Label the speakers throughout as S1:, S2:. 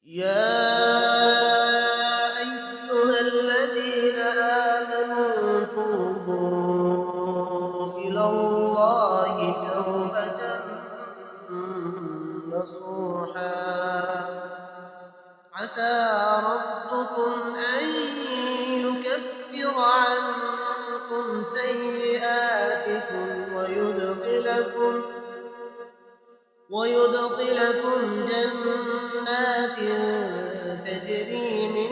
S1: يا أيها الذين آمنوا توبوا إلى الله توبة نصوحا عسى ربكم أن يكفر عنكم سيئاتكم ويدخلكم جنات تجري من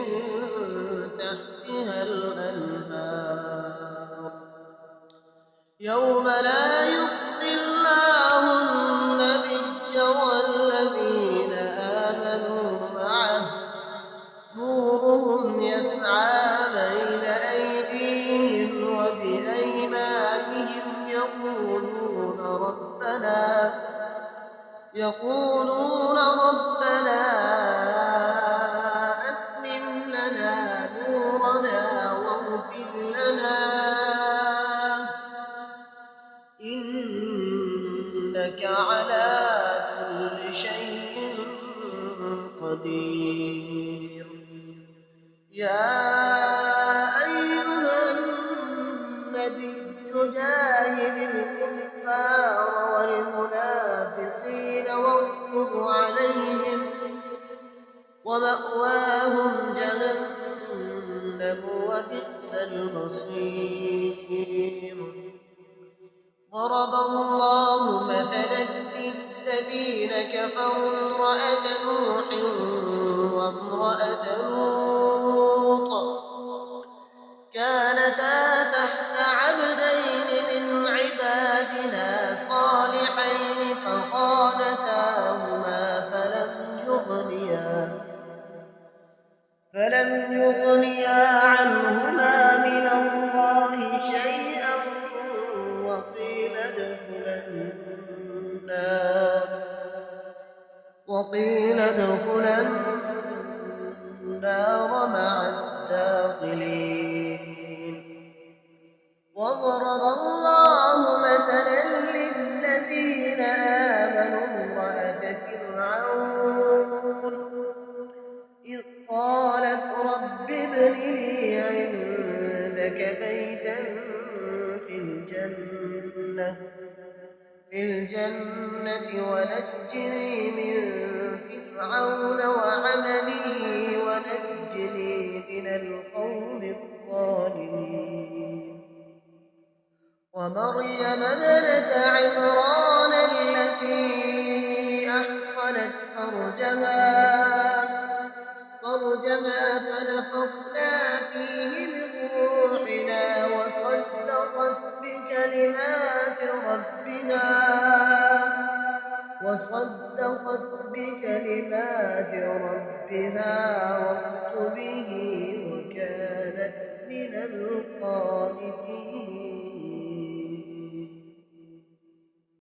S1: تحتها الأنهار يوم لا يخزي الله النبي والذين آمنوا معه نورهم يسعى بين أيديهم وبأيمانهم يقولون ربنا أتمم لنا نورنا واغفر لنا إنك على كل شيء قدير. يا أيها النبي جاهد الكفار والمنافقين واغلظ عليهم ومأواهم جهنم وبئس المصير. ضرب الله مثلا للذين كفروا امرأة نوح وامرأة لوط كانتا تحت عبدين من عبادنا صالحين فخانتاهما فلم يغنيا عنهما من الله شيئا وقيل ادخلا النار مع الداخلين. وضرب الله مثلا للذين آمنوا امرأة فرعون إذ قالت رب ابن لي عندك بيتا في الجنة ونجني من فرعون وعمله ونجني من القوم الظالمين. ومريم ابنة عمران التي أحصنت فرجها فنفخنا فيه من روحنا وصدقت بكلمات ربها وكتبه وكانت من القانتين.